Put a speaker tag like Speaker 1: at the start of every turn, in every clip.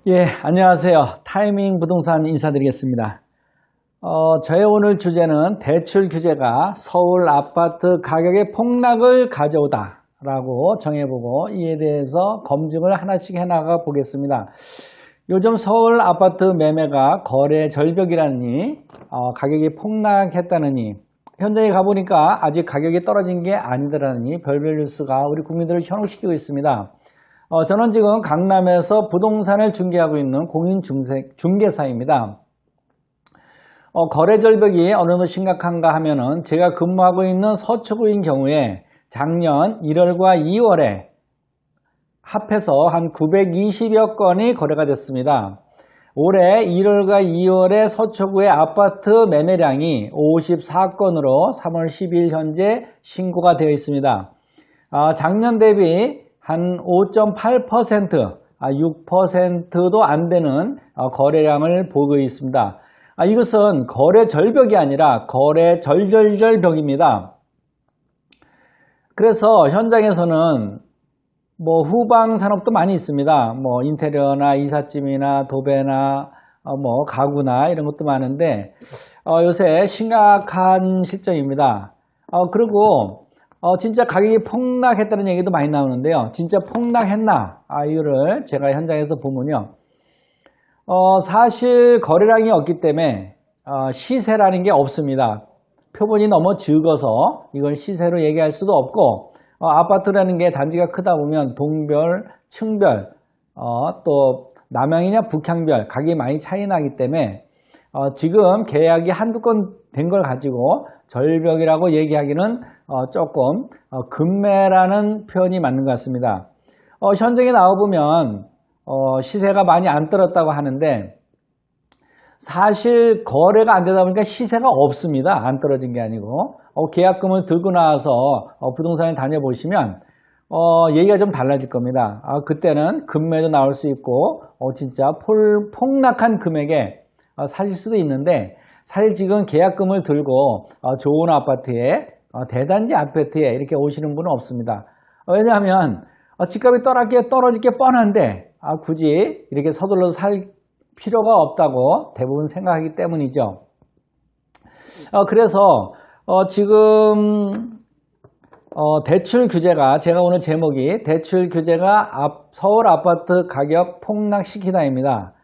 Speaker 1: 예, 안녕하세요. 타이밍 부동산 인사드리겠습니다. 저의 오늘 주제는 대출 규제가 서울 아파트 가격의 폭락을 가져오다 라고 정해보고 이에 대해서 검증을 하나씩 해나가 보겠습니다. 요즘 서울 아파트 매매가 거래 절벽이라니 가격이 폭락했다느니 현장에 가보니까 아직 가격이 떨어진 게 아니더라니 별별 뉴스가 우리 국민들을 현혹시키고 있습니다. 저는 지금 강남에서 부동산을 중개하고 있는 공인중개사입니다. 거래 절벽이 어느 정도 심각한가 하면은 제가 근무하고 있는 서초구인 경우에 작년 1월과 2월에 합해서 한 920여 건이 거래가 됐습니다. 올해 1월과 2월에 서초구의 아파트 매매량이 54건으로 3월 10일 현재 신고가 되어 있습니다. 작년 대비 한 5.8%, 6%도 안 되는 거래량을 보고 있습니다. 이것은 거래 절벽이 아니라 거래 절벽입니다. 그래서 현장에서는 후방 산업도 많이 있습니다. 인테리어나 이삿짐이나 도배나 가구나 이런 것도 많은데 요새 심각한 실정입니다. 그리고 진짜 가격이 폭락했다는 얘기도 많이 나오는데요. 진짜 폭락했나? 이거를 제가 현장에서 보면요. 사실 거래량이 없기 때문에 시세라는 게 없습니다. 표본이 너무 적어서 이걸 시세로 얘기할 수도 없고 아파트라는 게 단지가 크다 보면 동별, 층별, 또 남향이냐 북향별 가격이 많이 차이 나기 때문에 지금 계약이 한두 건 된 걸 가지고 절벽이라고 얘기하기는 조금 급매라는 표현이 맞는 것 같습니다. 현장에 나와보면 시세가 많이 안 떨어졌다고 하는데 사실 거래가 안 되다 보니까 시세가 없습니다. 안 떨어진 게 아니고 계약금을 들고 나와서 부동산을 다녀보시면 얘기가 좀 달라질 겁니다. 그때는 급매도 나올 수 있고 진짜 폭락한 금액에 사실 수도 있는데 사실 지금 계약금을 들고 좋은 아파트에 대단지 아파트에 이렇게 오시는 분은 없습니다. 왜냐하면 집값이 떨어질 게 뻔한데 굳이 이렇게 서둘러서 살 필요가 없다고 대부분 생각하기 때문이죠. 그래서 지금 대출 규제가 제가 오늘 제목이 대출 규제가 서울 아파트 가격 폭락시키다입니다.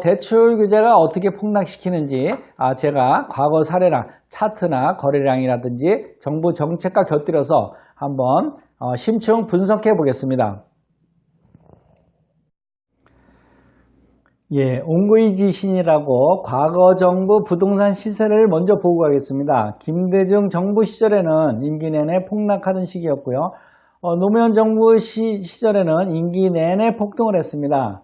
Speaker 1: 대출 규제가 어떻게 폭락시키는지 제가 과거 사례나 차트나 거래량이라든지 정부 정책과 곁들여서 한번 심층 분석해 보겠습니다. 예, 옹구이지신이라고 과거 정부 부동산 시세를 먼저 보고 가겠습니다. 김대중 정부 시절에는 임기 내내 폭락하던 시기였고요. 노무현 정부 시절에는 임기 내내 폭등을 했습니다.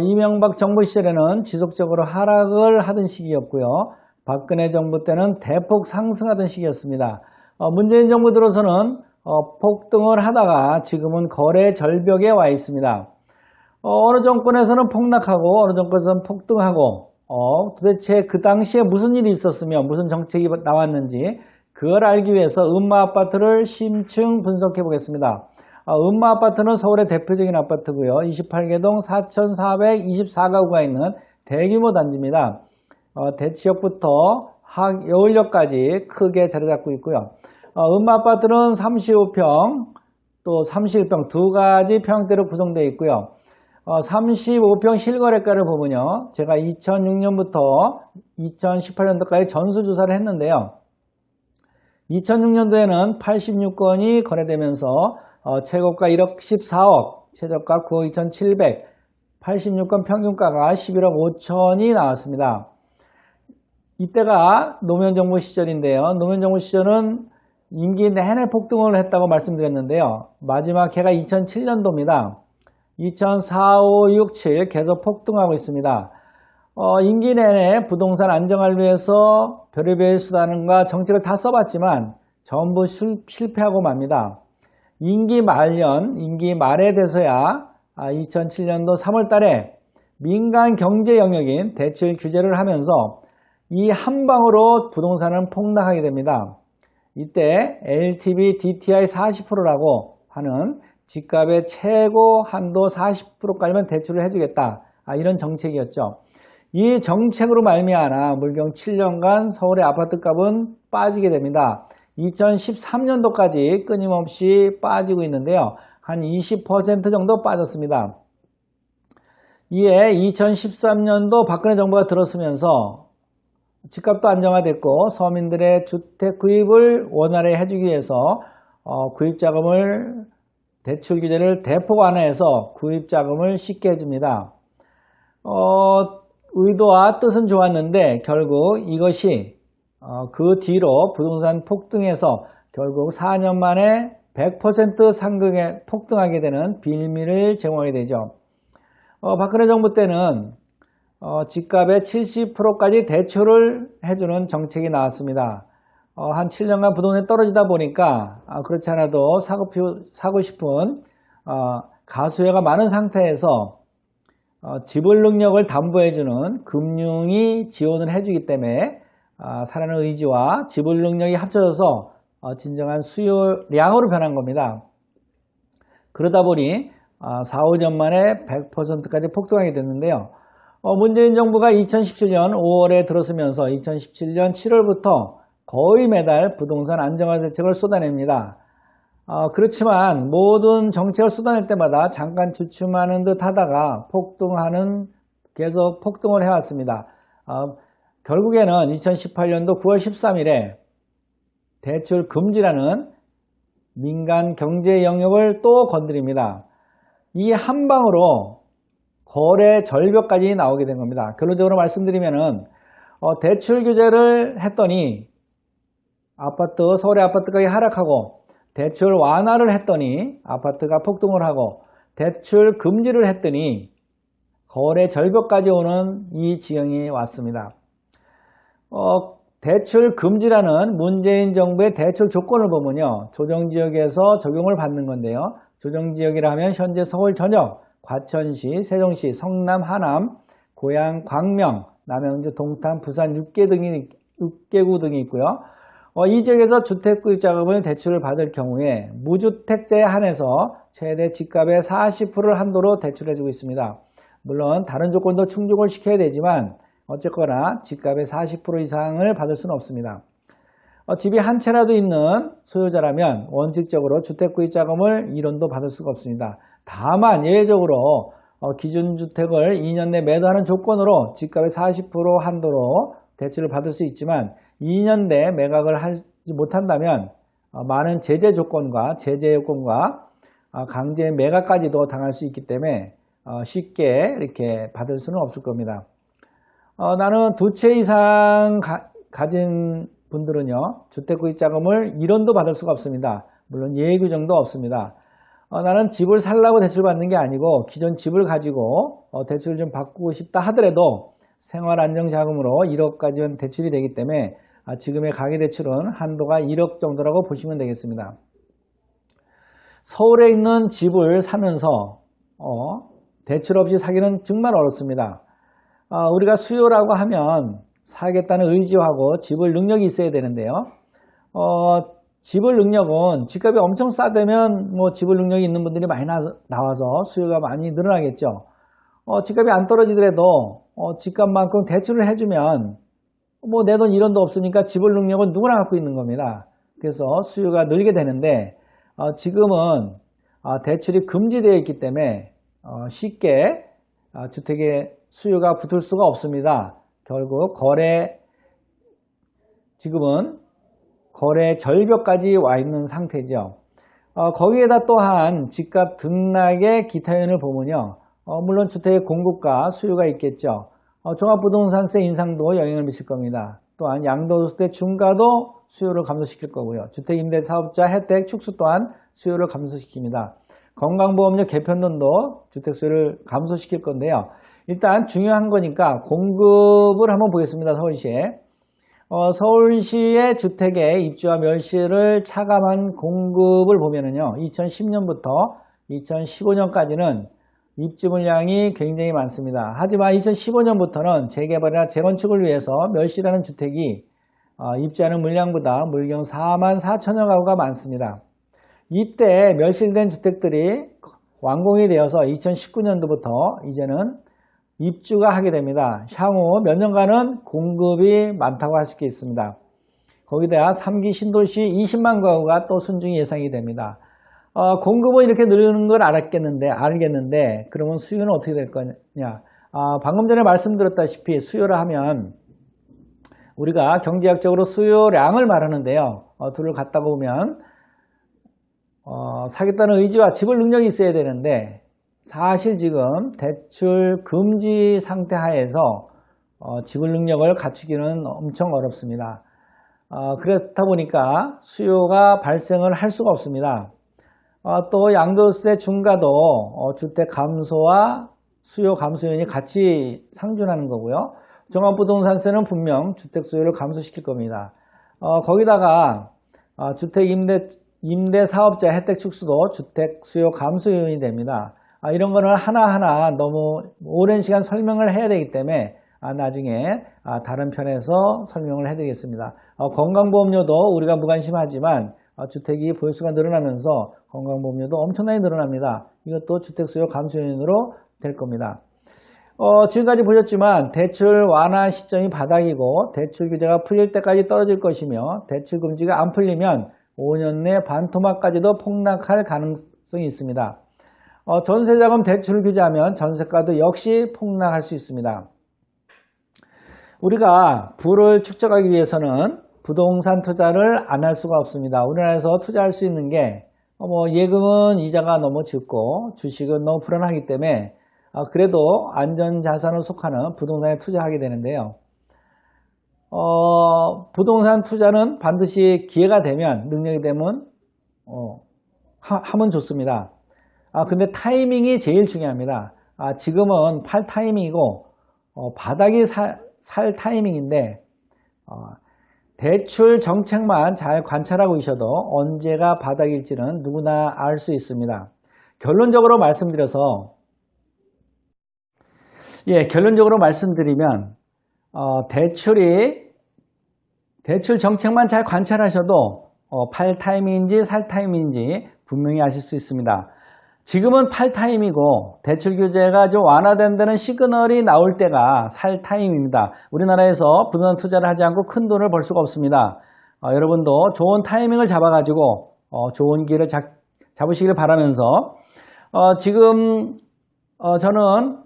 Speaker 1: 이명박 정부 시절에는 지속적으로 하락을 하던 시기였고요. 박근혜 정부 때는 대폭 상승하던 시기였습니다. 문재인 정부 들어서는 폭등을 하다가 지금은 거래 절벽에 와 있습니다. 어느 정권에서는 폭락하고 어느 정권에서는 폭등하고 도대체 그 당시에 무슨 일이 있었으며 무슨 정책이 나왔는지 그걸 알기 위해서 음마아파트를 심층 분석해 보겠습니다. 음마아파트는 서울의 대표적인 아파트고요. 28개동 4,424가구가 있는 대규모 단지입니다. 대치역부터 여울역까지 크게 자리 잡고 있고요. 음마아파트는 35평 또 31평 두 가지 평대로 구성되어 있고요. 35평 실거래가를 보면요. 제가 2006년부터 2018년도까지 전수조사를 했는데요. 2006년도에는 86건이 거래되면서 최고가 1억 14억, 최저가 9억 2,700, 86건 평균가가 11억 5천이 나왔습니다. 이때가 노무현 정부 시절인데요. 노무현 정부 시절은 임기 내내 폭등을 했다고 말씀드렸는데요. 마지막 해가 2007년도입니다. 2004, 5, 6, 7 계속 폭등하고 있습니다. 임기 내내 부동산 안정화를 위해서 별의별 수단과 정책을 다 써봤지만 전부 실패하고 맙니다. 임기 말에 돼서야 2007년도 3월 달에 민간 경제 영역인 대출 규제를 하면서 이 한 방으로 부동산은 폭락하게 됩니다. 이때 LTV DTI 40%라고 하는 집값의 최고 한도 40%까지만 대출을 해주겠다. 이런 정책이었죠. 이 정책으로 말미암아 물경 7년간 서울의 아파트값은 빠지게 됩니다. 2013년도까지 끊임없이 빠지고 있는데요. 한 20% 정도 빠졌습니다. 이에 2013년도 박근혜 정부가 들어서면서 집값도 안정화됐고 서민들의 주택 구입을 원활히 해주기 위해서 구입자금을 대출 규제를 대폭 완화해서 구입자금을 쉽게 해줍니다. 의도와 뜻은 좋았는데 결국 이것이 그 뒤로 부동산 폭등해서 결국 4년 만에 100% 상승에 폭등하게 되는 빌미를 제공하게 되죠. 박근혜 정부 때는 집값의 70%까지 대출을 해주는 정책이 나왔습니다. 한 7년간 부동산이 떨어지다 보니까 그렇지 않아도 사고 싶은 가수요가 많은 상태에서 지불 능력을 담보해주는 금융이 지원을 해주기 때문에 사라는 의지와 지불 능력이 합쳐져서 진정한 수요량으로 변한 겁니다. 그러다 보니 4, 5년 만에 100%까지 폭등하게 됐는데요. 문재인 정부가 2017년 5월에 들어서면서 2017년 7월부터 거의 매달 부동산 안정화 대책을 쏟아냅니다. 그렇지만 모든 정책을 쏟아낼 때마다 잠깐 주춤하는 듯 하다가 계속 폭등을 해왔습니다. 결국에는 2018년도 9월 13일에 대출 금지라는 민간 경제 영역을 또 건드립니다. 이 한 방으로 거래 절벽까지 나오게 된 겁니다. 결론적으로 말씀드리면은 대출 규제를 했더니 서울의 아파트 가격이 하락하고 대출 완화를 했더니 아파트가 폭등을 하고 대출 금지를 했더니 거래 절벽까지 오는 이 지경이 왔습니다. 대출 금지라는 문재인 정부의 대출 조건을 보면요. 조정지역에서 적용을 받는 건데요. 조정지역이라 하면 현재 서울 전역, 과천시, 세종시, 성남, 하남, 고양, 광명, 남양주, 동탄, 부산 6개구 등이 있고요. 이 지역에서 주택구입자금을 대출을 받을 경우에 무주택자에 한해서 최대 집값의 40%를 한도로 대출해주고 있습니다. 물론 다른 조건도 충족을 시켜야 되지만 어쨌거나 집값의 40% 이상을 받을 수는 없습니다. 집이 한 채라도 있는 소유자라면 원칙적으로 주택구입자금을 1원도 받을 수가 없습니다. 다만 예외적으로 기준주택을 2년 내 매도하는 조건으로 집값의 40% 한도로 대출을 받을 수 있지만 2년 내 매각을 하지 못한다면 많은 제재 조건과 제재 요건과 강제 매각까지도 당할 수 있기 때문에 쉽게 이렇게 받을 수는 없을 겁니다. 나는 2채 이상 가진 분들은요, 주택구입자금을 1원도 받을 수가 없습니다. 물론 예외 규정도 없습니다. 나는 집을 살라고 대출 받는 게 아니고 기존 집을 가지고 대출을 좀 바꾸고 싶다 하더라도 생활안정자금으로 1억까지는 대출이 되기 때문에 지금의 가계대출은 한도가 1억 정도라고 보시면 되겠습니다. 서울에 있는 집을 사면서 대출 없이 사기는 정말 어렵습니다. 우리가 수요라고 하면 사겠다는 의지하고 집을 능력이 있어야 되는데요. 집을 능력은 집값이 엄청 싸되면 집을 능력이 있는 분들이 많이 나와서 수요가 많이 늘어나겠죠. 집값이 안 떨어지더라도 집값만큼 대출을 해주면 내 돈 1원도 없으니까 지불 능력은 누구나 갖고 있는 겁니다. 그래서 수요가 늘게 되는데 지금은 대출이 금지되어 있기 때문에 쉽게 주택의 수요가 붙을 수가 없습니다. 결국 지금은 거래 절벽까지 와 있는 상태죠. 거기에다 또한 집값 등락의 기타 요인을 보면요. 물론 주택의 공급과 수요가 있겠죠. 종합부동산세 인상도 영향을 미칠 겁니다. 또한 양도소득세 중과도 수요를 감소시킬 거고요. 주택임대사업자 혜택 축소 또한 수요를 감소시킵니다. 건강보험료 개편론도 주택 수요를 감소시킬 건데요. 일단 중요한 거니까 공급을 한번 보겠습니다. 서울시에. 서울시의 주택의 입주와 멸실을 차감한 공급을 보면은요. 2010년부터 2015년까지는 입주 물량이 굉장히 많습니다. 하지만 2015년부터는 재개발이나 재건축을 위해서 멸실하는 주택이 입주하는 물량보다 물경 4만 4천여 가구가 많습니다. 이때 멸실된 주택들이 완공이 되어서 2019년도부터 이제는 입주가 하게 됩니다. 향후 몇 년간은 공급이 많다고 할 수 있습니다. 거기다가 3기 신도시 20만 가구가 또 순증이 예상이 됩니다. 공급은 이렇게 늘는 걸 알겠는데 그러면 수요는 어떻게 될 거냐? 방금 전에 말씀드렸다시피 수요를 하면 우리가 경제학적으로 수요량을 말하는데요. 둘을 갖다가 보면 사겠다는 의지와 지불 능력이 있어야 되는데 사실 지금 대출 금지 상태 하에서 지불 능력을 갖추기는 엄청 어렵습니다. 그렇다 보니까 수요가 발생을 할 수가 없습니다. 또 양도세 중과도 주택 감소와 수요 감소 요인이 같이 상존하는 거고요. 종합부동산세는 분명 주택 수요를 감소시킬 겁니다. 거기다가 주택 임대 사업자 혜택 축소도 주택 수요 감소 요인이 됩니다. 이런 거는 하나하나 너무 오랜 시간 설명을 해야 되기 때문에 나중에 다른 편에서 설명을 해드리겠습니다. 건강보험료도 우리가 무관심하지만 주택이 보유수가 늘어나면서 건강보험료도 엄청나게 늘어납니다. 이것도 주택 수요 감소 요인으로 될 겁니다. 지금까지 보셨지만 대출 완화 시점이 바닥이고 대출 규제가 풀릴 때까지 떨어질 것이며 대출 금지가 안 풀리면 5년 내 반토막까지도 폭락할 가능성이 있습니다. 전세자금 대출 규제하면 전세가도 역시 폭락할 수 있습니다. 우리가 부를 축적하기 위해서는 부동산 투자를 안 할 수가 없습니다. 우리나라에서 투자할 수 있는 게 예금은 이자가 너무 적고 주식은 너무 불안하기 때문에 그래도 안전자산을 속하는 부동산에 투자하게 되는데요. 부동산 투자는 반드시 기회가 되면 능력이 되면 하면 좋습니다. 근데 타이밍이 제일 중요합니다. 지금은 팔 타이밍이고 바닥이 살 타이밍인데 대출 정책만 잘 관찰하고 있어도 언제가 바닥일지는 누구나 알 수 있습니다. 결론적으로 말씀드리면 대출 정책만 잘 관찰하셔도 팔 타이밍인지 살 타이밍인지 분명히 아실 수 있습니다. 지금은 팔 타임이고 대출 규제가 좀 완화된다는 시그널이 나올 때가 살 타임입니다. 우리나라에서 부동산 투자를 하지 않고 큰 돈을 벌 수가 없습니다. 여러분도 좋은 타이밍을 잡아가지고 좋은 기회를 잡으시길 바라면서 지금 저는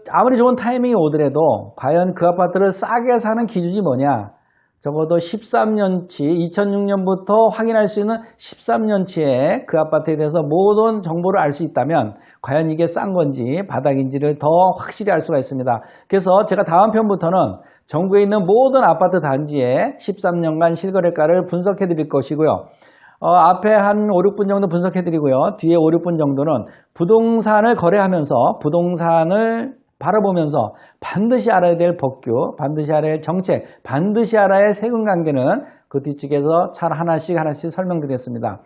Speaker 1: 아무리 좋은 타이밍이 오더라도 과연 그 아파트를 싸게 사는 기준이 뭐냐? 적어도 13년치, 2006년부터 확인할 수 있는 13년치의 그 아파트에 대해서 모든 정보를 알 수 있다면 과연 이게 싼 건지 바닥인지를 더 확실히 알 수가 있습니다. 그래서 제가 다음 편부터는 전국에 있는 모든 아파트 단지의 13년간 실거래가를 분석해 드릴 것이고요. 앞에 한 5, 6분 정도 분석해 드리고요. 뒤에 5, 6분 정도는 부동산을 거래하면서 부동산을 바라보면서 반드시 알아야 될 법규, 반드시 알아야 할 정책, 반드시 알아야 할 세금 관계는 그 뒤쪽에서 잘 하나씩 설명드리겠습니다.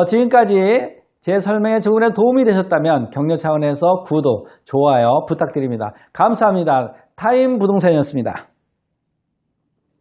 Speaker 1: 지금까지 제 설명에 조금이라도 도움이 되셨다면 격려 차원에서 구독, 좋아요 부탁드립니다. 감사합니다. 타임 부동산이었습니다.